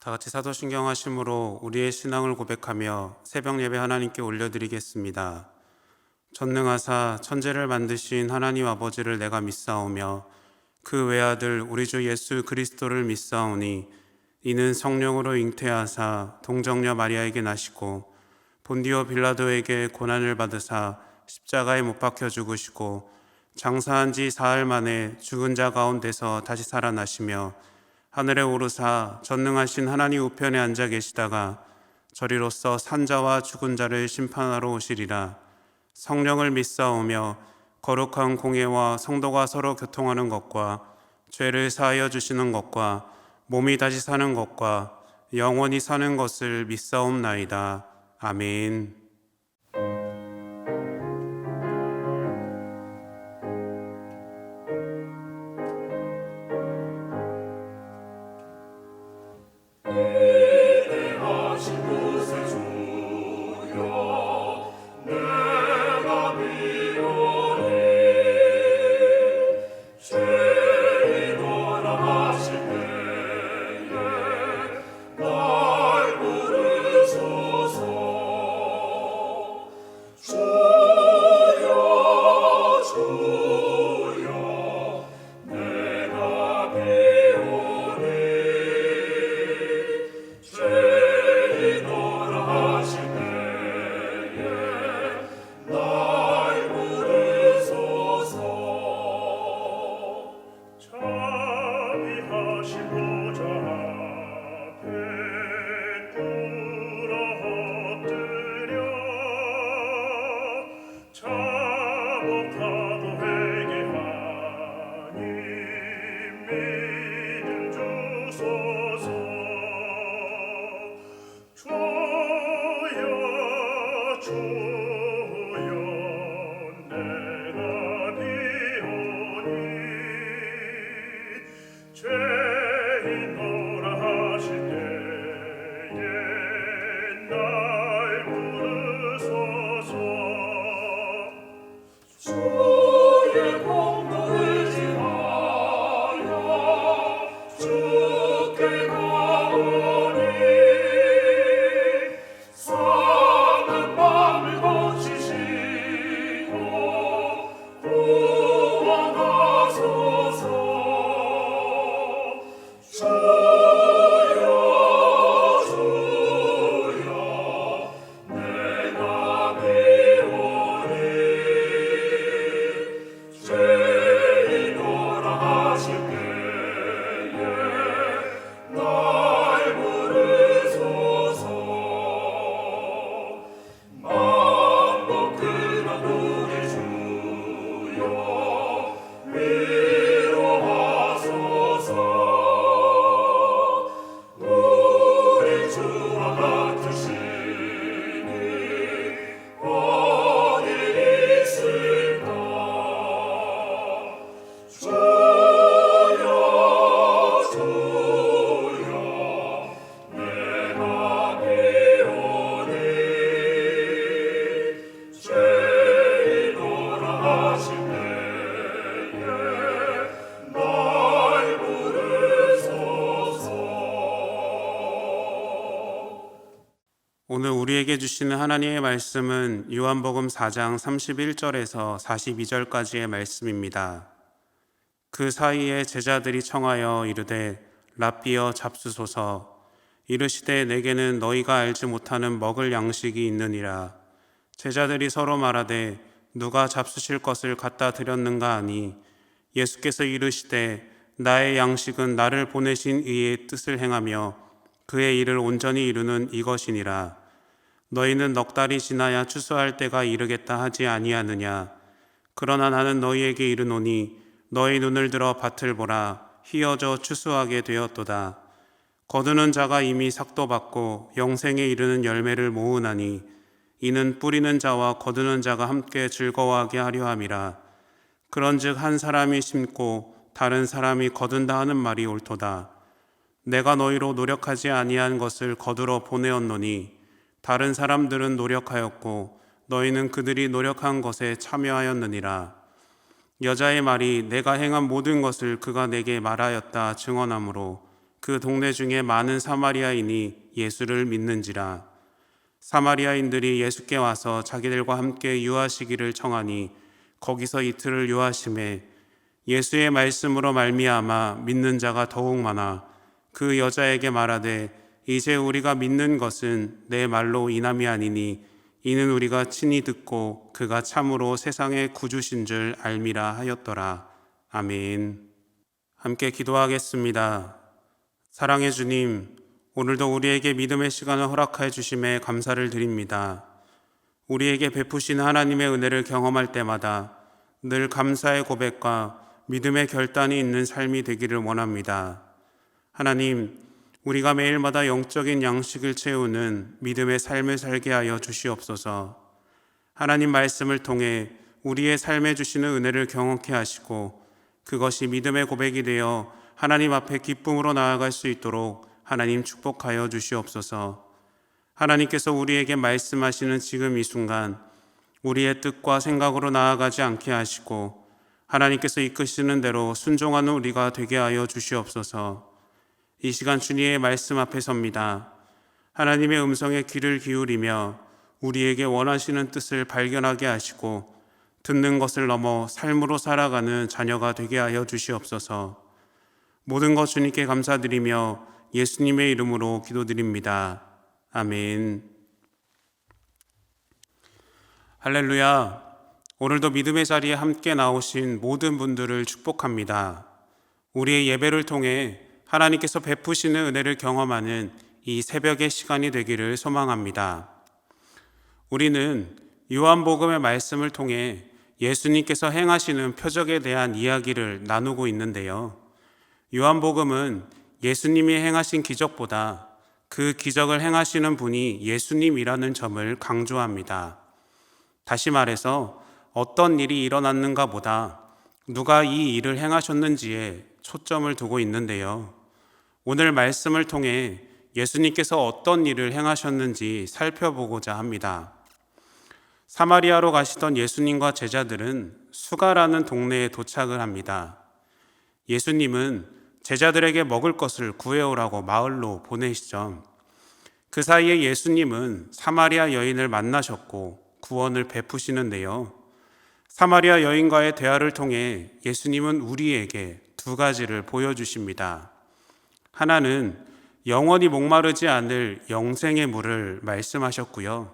다 같이 사도신경 하심으로 우리의 신앙을 고백하며 새벽 예배 하나님께 올려드리겠습니다. 전능하사 천지를 만드신 하나님 아버지를 내가 믿사오며 그 외아들 우리 주 예수 그리스도를 믿사오니 이는 성령으로 잉태하사 동정녀 마리아에게 나시고 본디오 빌라도에게 고난을 받으사 십자가에 못 박혀 죽으시고 장사한 지 사흘 만에 죽은 자 가운데서 다시 살아나시며 하늘에 오르사 전능하신 하나님 우편에 앉아 계시다가 저리로서 산자와 죽은 자를 심판하러 오시리라. 성령을 믿사오며 거룩한 공예와 성도가 서로 교통하는 것과 죄를 사하여 주시는 것과 몸이 다시 사는 것과 영원히 사는 것을 믿사옵나이다. 아멘. 오늘 우리에게 주시는 하나님의 말씀은 요한복음 4장 31절에서 42절까지의 말씀입니다. 그 사이에 제자들이 청하여 이르되 랍비여 잡수소서. 이르시되 내게는 너희가 알지 못하는 먹을 양식이 있느니라. 제자들이 서로 말하되 누가 잡수실 것을 갖다 드렸는가 하니 예수께서 이르시되 나의 양식은 나를 보내신 이의 뜻을 행하며 그의 일을 온전히 이루는 이것이니라. 너희는 넉 달이 지나야 추수할 때가 이르겠다 하지 아니하느냐. 그러나 나는 너희에게 이르노니 너희 눈을 들어 밭을 보라. 휘어져 추수하게 되었도다. 거두는 자가 이미 삭도 받고 영생에 이르는 열매를 모으나니 이는 뿌리는 자와 거두는 자가 함께 즐거워하게 하려 함이라. 그런즉 한 사람이 심고 다른 사람이 거둔다 하는 말이 옳도다. 내가 너희로 노력하지 아니한 것을 거두러 보내었노니 다른 사람들은 노력하였고 너희는 그들이 노력한 것에 참여하였느니라. 여자의 말이 내가 행한 모든 것을 그가 내게 말하였다 증언하므로 그 동네 중에 많은 사마리아인이 예수를 믿는지라. 사마리아인들이 예수께 와서 자기들과 함께 유하시기를 청하니 거기서 이틀을 유하심에 예수의 말씀으로 말미암아 믿는 자가 더욱 많아 그 여자에게 말하되 이제 우리가 믿는 것은 내 말로 인함이 아니니 이는 우리가 친히 듣고 그가 참으로 세상의 구주신 줄 알미라 하였더라. 아멘. 함께 기도하겠습니다. 사랑의 주님, 오늘도 우리에게 믿음의 시간을 허락하여 주심에 감사를 드립니다. 우리에게 베푸신 하나님의 은혜를 경험할 때마다 늘 감사의 고백과 믿음의 결단이 있는 삶이 되기를 원합니다. 하나님, 우리가 매일마다 영적인 양식을 채우는 믿음의 삶을 살게 하여 주시옵소서. 하나님 말씀을 통해 우리의 삶에 주시는 은혜를 경험케 하시고 그것이 믿음의 고백이 되어 하나님 앞에 기쁨으로 나아갈 수 있도록 하나님 축복하여 주시옵소서. 하나님께서 우리에게 말씀하시는 지금 이 순간 우리의 뜻과 생각으로 나아가지 않게 하시고 하나님께서 이끄시는 대로 순종하는 우리가 되게 하여 주시옵소서. 이 시간 주님의 말씀 앞에 섭니다. 하나님의 음성에 귀를 기울이며 우리에게 원하시는 뜻을 발견하게 하시고 듣는 것을 넘어 삶으로 살아가는 자녀가 되게 하여 주시옵소서. 모든 것 주님께 감사드리며 예수님의 이름으로 기도드립니다. 아멘. 할렐루야. 오늘도 믿음의 자리에 함께 나오신 모든 분들을 축복합니다. 우리의 예배를 통해 하나님께서 베푸시는 은혜를 경험하는 이 새벽의 시간이 되기를 소망합니다. 우리는 요한복음의 말씀을 통해 예수님께서 행하시는 표적에 대한 이야기를 나누고 있는데요. 요한복음은 예수님이 행하신 기적보다 그 기적을 행하시는 분이 예수님이라는 점을 강조합니다. 다시 말해서 어떤 일이 일어났는가 보다 누가 이 일을 행하셨는지에 초점을 두고 있는데요. 오늘 말씀을 통해 예수님께서 어떤 일을 행하셨는지 살펴보고자 합니다. 사마리아로 가시던 예수님과 제자들은 수가라는 동네에 도착을 합니다. 예수님은 제자들에게 먹을 것을 구해오라고 마을로 보내시죠. 그 사이에 예수님은 사마리아 여인을 만나셨고 구원을 베푸시는데요. 사마리아 여인과의 대화를 통해 예수님은 우리에게 두 가지를 보여주십니다. 하나는 영원히 목마르지 않을 영생의 물을 말씀하셨고요.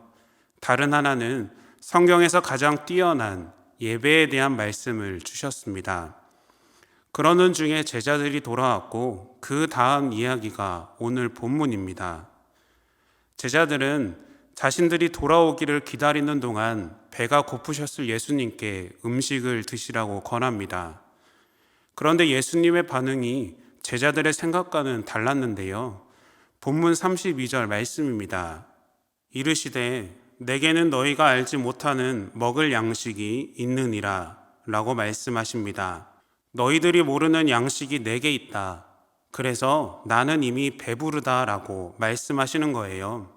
다른 하나는 성경에서 가장 뛰어난 예배에 대한 말씀을 주셨습니다. 그러는 중에 제자들이 돌아왔고 그 다음 이야기가 오늘 본문입니다. 제자들은 자신들이 돌아오기를 기다리는 동안 배가 고프셨을 예수님께 음식을 드시라고 권합니다. 그런데 예수님의 반응이 제자들의 생각과는 달랐는데요. 본문 32절 말씀입니다. 이르시되 내게는 너희가 알지 못하는 먹을 양식이 있느니라 라고 말씀하십니다. 너희들이 모르는 양식이 내게 있다. 그래서 나는 이미 배부르다 라고 말씀하시는 거예요.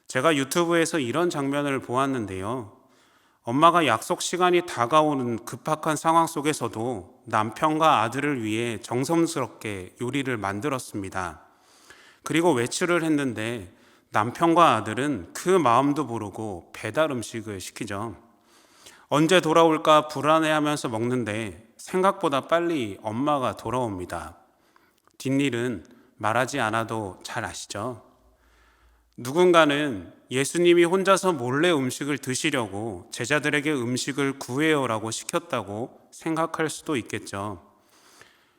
제가 유튜브에서 이런 장면을 보았는데요. 엄마가 약속 시간이 다가오는 급박한 상황 속에서도 남편과 아들을 위해 정성스럽게 요리를 만들었습니다. 그리고 외출을 했는데 남편과 아들은 그 마음도 모르고 배달 음식을 시키죠. 언제 돌아올까 불안해하면서 먹는데 생각보다 빨리 엄마가 돌아옵니다. 뒷일은 말하지 않아도 잘 아시죠? 누군가는 예수님이 혼자서 몰래 음식을 드시려고 제자들에게 음식을 구해오라고 시켰다고 생각할 수도 있겠죠.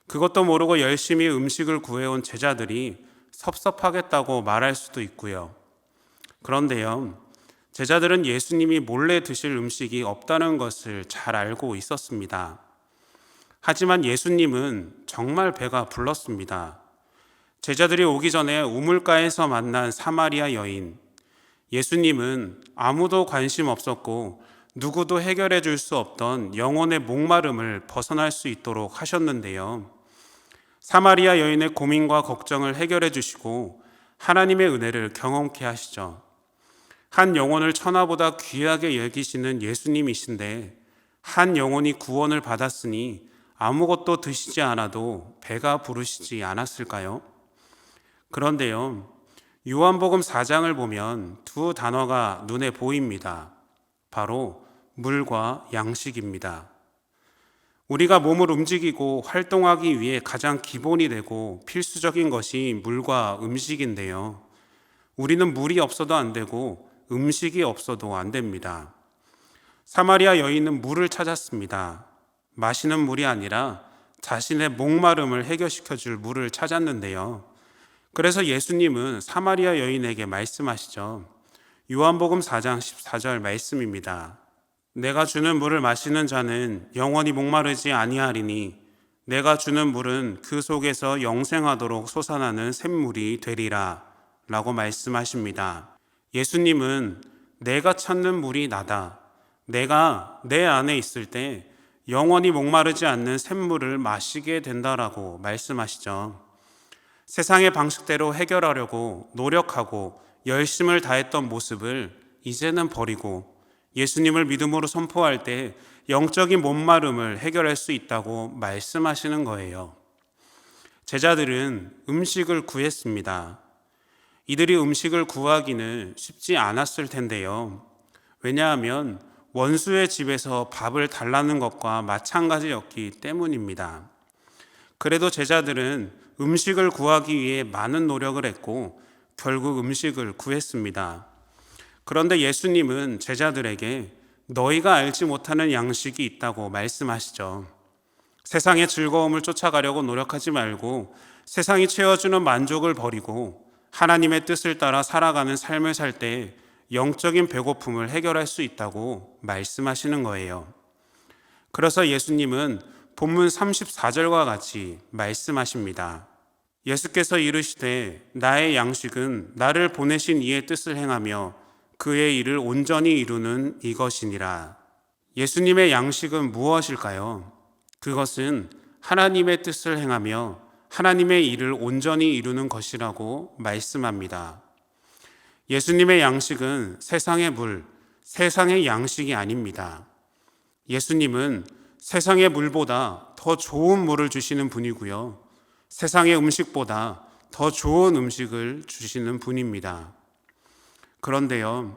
그것도 모르고 열심히 음식을 구해온 제자들이 섭섭하겠다고 말할 수도 있고요. 그런데요, 제자들은 예수님이 몰래 드실 음식이 없다는 것을 잘 알고 있었습니다. 하지만 예수님은 정말 배가 불렀습니다. 제자들이 오기 전에 우물가에서 만난 사마리아 여인, 예수님은 아무도 관심 없었고 누구도 해결해 줄 수 없던 영혼의 목마름을 벗어날 수 있도록 하셨는데요. 사마리아 여인의 고민과 걱정을 해결해 주시고 하나님의 은혜를 경험케 하시죠. 한 영혼을 천하보다 귀하게 여기시는 예수님이신데 한 영혼이 구원을 받았으니 아무것도 드시지 않아도 배가 부르시지 않았을까요? 그런데요, 요한복음 4장을 보면 두 단어가 눈에 보입니다. 바로 물과 양식입니다. 우리가 몸을 움직이고 활동하기 위해 가장 기본이 되고 필수적인 것이 물과 음식인데요. 우리는 물이 없어도 안 되고 음식이 없어도 안 됩니다. 사마리아 여인은 물을 찾았습니다. 마시는 물이 아니라 자신의 목마름을 해결시켜 줄 물을 찾았는데요. 그래서 예수님은 사마리아 여인에게 말씀하시죠. 요한복음 4장 14절 말씀입니다. 내가 주는 물을 마시는 자는 영원히 목마르지 아니하리니 내가 주는 물은 그 속에서 영생하도록 솟아나는 샘물이 되리라 라고 말씀하십니다. 예수님은 내가 찾는 물이 나다. 내가 내 안에 있을 때 영원히 목마르지 않는 샘물을 마시게 된다라고 말씀하시죠. 세상의 방식대로 해결하려고 노력하고 열심을 다했던 모습을 이제는 버리고 예수님을 믿음으로 선포할 때 영적인 목마름을 해결할 수 있다고 말씀하시는 거예요. 제자들은 음식을 구했습니다. 이들이 음식을 구하기는 쉽지 않았을 텐데요. 왜냐하면 원수의 집에서 밥을 달라는 것과 마찬가지였기 때문입니다. 그래도 제자들은 음식을 구하기 위해 많은 노력을 했고 결국 음식을 구했습니다. 그런데 예수님은 제자들에게 너희가 알지 못하는 양식이 있다고 말씀하시죠. 세상의 즐거움을 쫓아가려고 노력하지 말고 세상이 채워주는 만족을 버리고 하나님의 뜻을 따라 살아가는 삶을 살 때 영적인 배고픔을 해결할 수 있다고 말씀하시는 거예요. 그래서 예수님은 본문 34절과 같이 말씀하십니다. 예수께서 이르시되 나의 양식은 나를 보내신 이의 뜻을 행하며 그의 일을 온전히 이루는 이것이니라. 예수님의 양식은 무엇일까요? 그것은 하나님의 뜻을 행하며 하나님의 일을 온전히 이루는 것이라고 말씀합니다. 예수님의 양식은 세상의 물, 세상의 양식이 아닙니다. 예수님은 세상의 물보다 더 좋은 물을 주시는 분이고요. 세상의 음식보다 더 좋은 음식을 주시는 분입니다. 그런데요,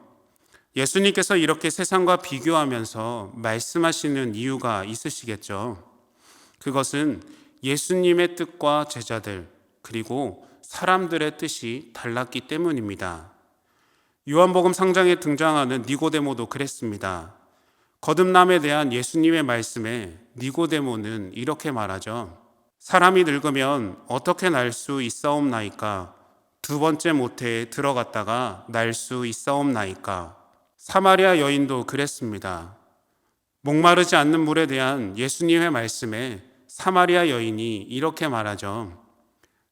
예수님께서 이렇게 세상과 비교하면서 말씀하시는 이유가 있으시겠죠. 그것은 예수님의 뜻과 제자들, 그리고 사람들의 뜻이 달랐기 때문입니다. 요한복음 상장에 등장하는 니고데모도 그랬습니다. 거듭남에 대한 예수님의 말씀에 니고데모는 이렇게 말하죠. 사람이 늙으면 어떻게 날 수 있사옵나이까? 두 번째 모태에 들어갔다가 날 수 있사옵나이까? 사마리아 여인도 그랬습니다. 목마르지 않는 물에 대한 예수님의 말씀에 사마리아 여인이 이렇게 말하죠.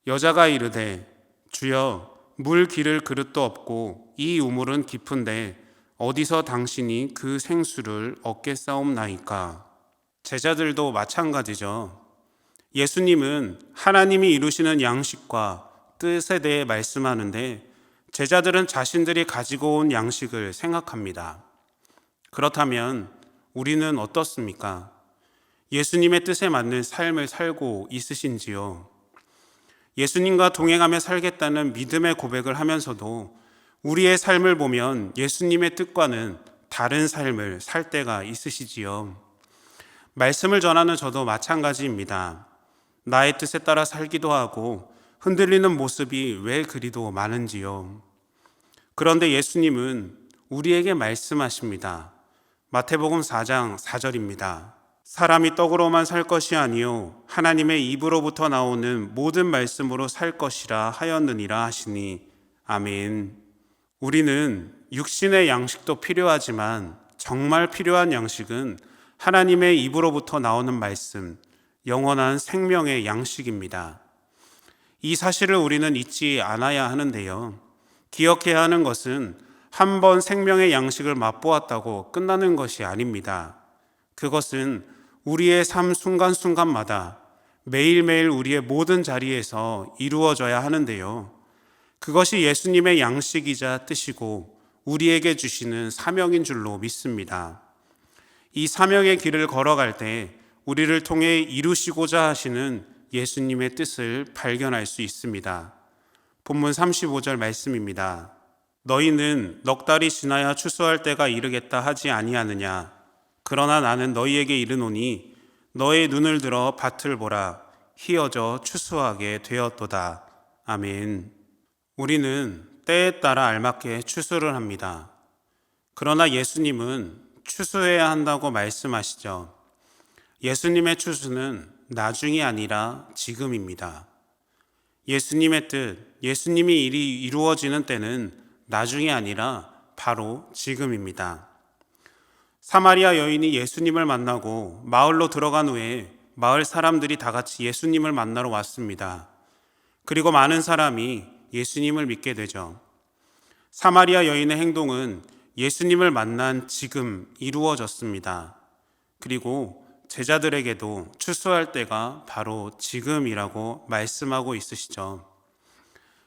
여자가 이르되 주여 물 기를 그릇도 없고 이 우물은 깊은데 어디서 당신이 그 생수를 얻겠사옵나이까? 제자들도 마찬가지죠. 예수님은 하나님이 이루시는 양식과 뜻에 대해 말씀하는데 제자들은 자신들이 가지고 온 양식을 생각합니다. 그렇다면 우리는 어떻습니까? 예수님의 뜻에 맞는 삶을 살고 있으신지요? 예수님과 동행하며 살겠다는 믿음의 고백을 하면서도 우리의 삶을 보면 예수님의 뜻과는 다른 삶을 살 때가 있으시지요. 말씀을 전하는 저도 마찬가지입니다. 나의 뜻에 따라 살기도 하고 흔들리는 모습이 왜 그리도 많은지요. 그런데 예수님은 우리에게 말씀하십니다. 마태복음 4장 4절입니다. 사람이 떡으로만 살 것이 아니요 하나님의 입으로부터 나오는 모든 말씀으로 살 것이라 하였느니라 하시니 아멘. 우리는 육신의 양식도 필요하지만 정말 필요한 양식은 하나님의 입으로부터 나오는 말씀, 영원한 생명의 양식입니다. 이 사실을 우리는 잊지 않아야 하는데요. 기억해야 하는 것은 한 번 생명의 양식을 맛보았다고 끝나는 것이 아닙니다. 그것은 우리의 삶 순간순간마다 매일매일 우리의 모든 자리에서 이루어져야 하는데요. 그것이 예수님의 양식이자 뜻이고 우리에게 주시는 사명인 줄로 믿습니다. 이 사명의 길을 걸어갈 때 우리를 통해 이루시고자 하시는 예수님의 뜻을 발견할 수 있습니다. 본문 35절 말씀입니다. 너희는 넉 달이 지나야 추수할 때가 이르겠다 하지 아니하느냐. 그러나 나는 너희에게 이르노니 너의 눈을 들어 밭을 보라. 희어져 추수하게 되었도다. 아멘. 우리는 때에 따라 알맞게 추수를 합니다. 그러나 예수님은 추수해야 한다고 말씀하시죠. 예수님의 추수는 나중이 아니라 지금입니다. 예수님의 뜻, 예수님이 일이 이루어지는 때는 나중이 아니라 바로 지금입니다. 사마리아 여인이 예수님을 만나고 마을로 들어간 후에 마을 사람들이 다 같이 예수님을 만나러 왔습니다. 그리고 많은 사람이 예수님을 믿게 되죠. 사마리아 여인의 행동은 예수님을 만난 지금 이루어졌습니다. 그리고 제자들에게도 추수할 때가 바로 지금이라고 말씀하고 있으시죠.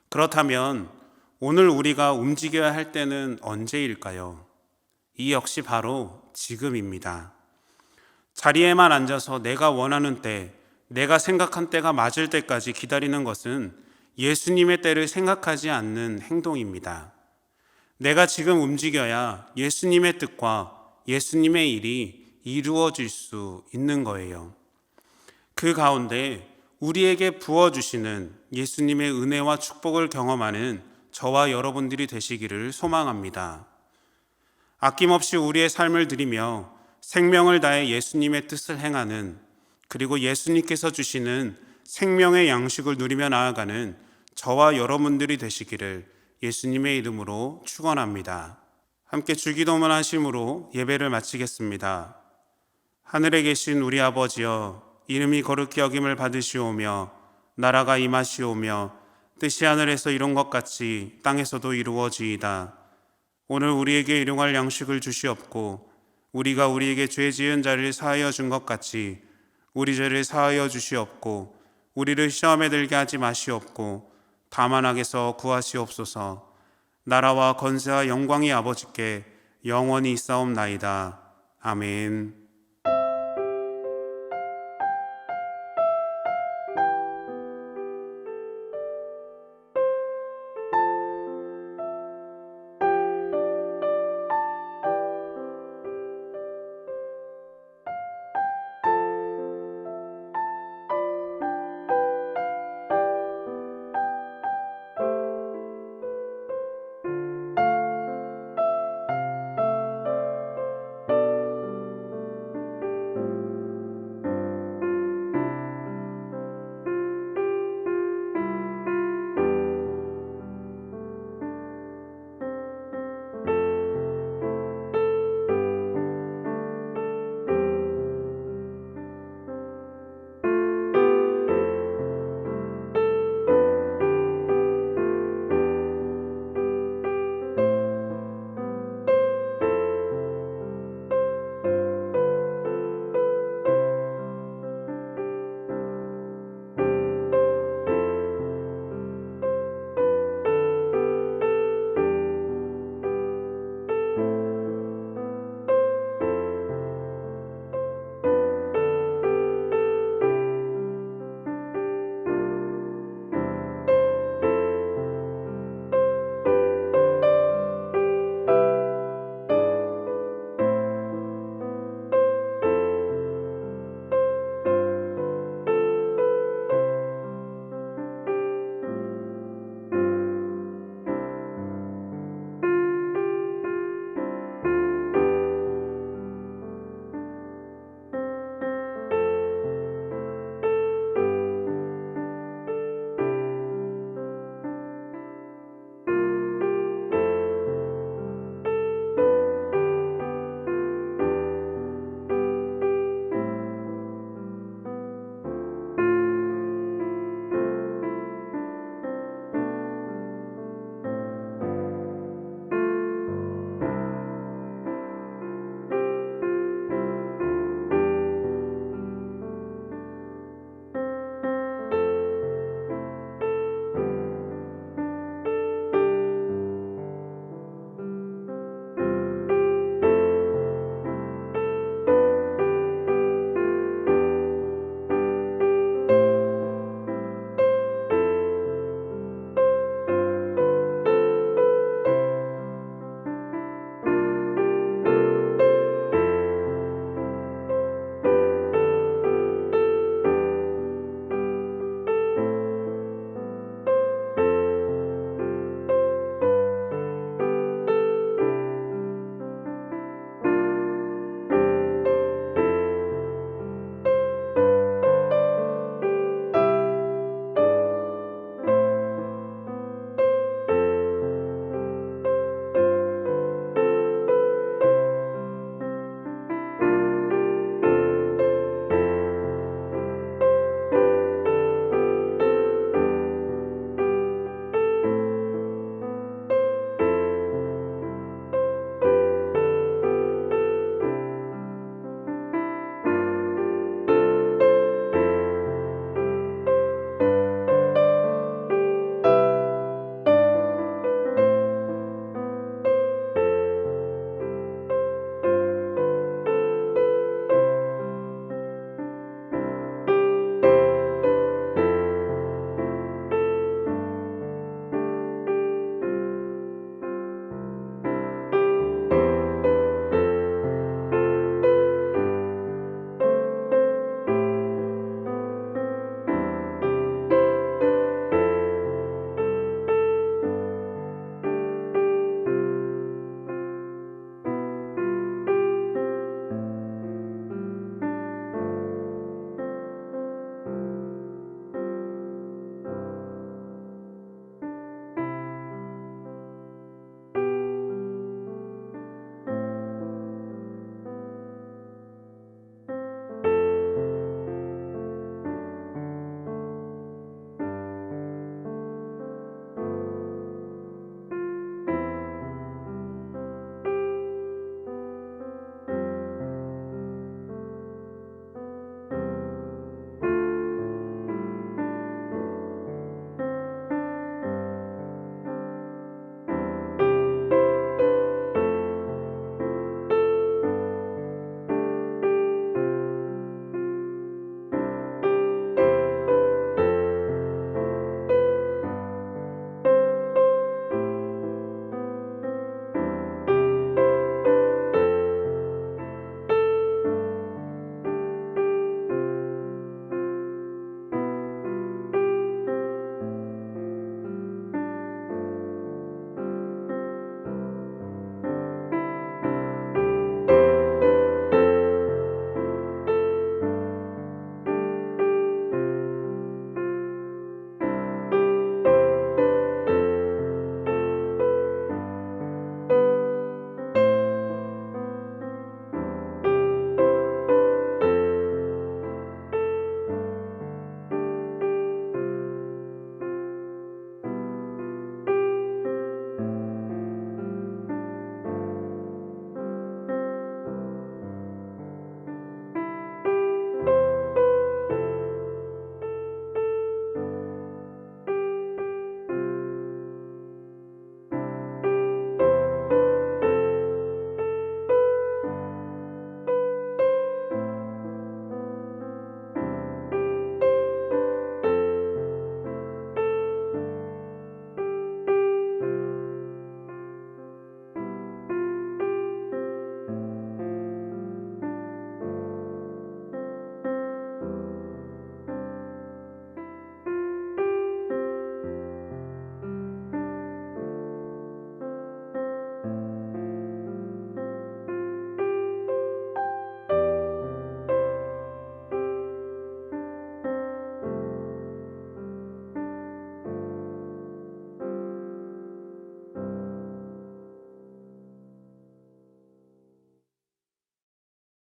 그렇다면 오늘 우리가 움직여야 할 때는 언제일까요? 이 역시 바로 지금입니다. 자리에만 앉아서 내가 원하는 때, 내가 생각한 때가 맞을 때까지 기다리는 것은 예수님의 때를 생각하지 않는 행동입니다. 내가 지금 움직여야 예수님의 뜻과 예수님의 일이 이루어질 수 있는 거예요. 그 가운데 우리에게 부어주시는 예수님의 은혜와 축복을 경험하는 저와 여러분들이 되시기를 소망합니다. 아낌없이 우리의 삶을 드리며 생명을 다해 예수님의 뜻을 행하는, 그리고 예수님께서 주시는 생명의 양식을 누리며 나아가는 저와 여러분들이 되시기를 예수님의 이름으로 축원합니다. 함께 주기도문 하심으로 예배를 마치겠습니다. 하늘에 계신 우리 아버지여, 이름이 거룩히 여김을 받으시오며 나라가 임하시오며 뜻이 하늘에서 이룬 것 같이 땅에서도 이루어지이다. 오늘 우리에게 일용할 양식을 주시옵고 우리가 우리에게 죄 지은 자를 사하여 준 것 같이 우리 죄를 사하여 주시옵고 우리를 시험에 들게 하지 마시옵고 다만 악에서 구하시옵소서. 나라와 권세와 영광이 아버지께 영원히 있사옵나이다. 아멘.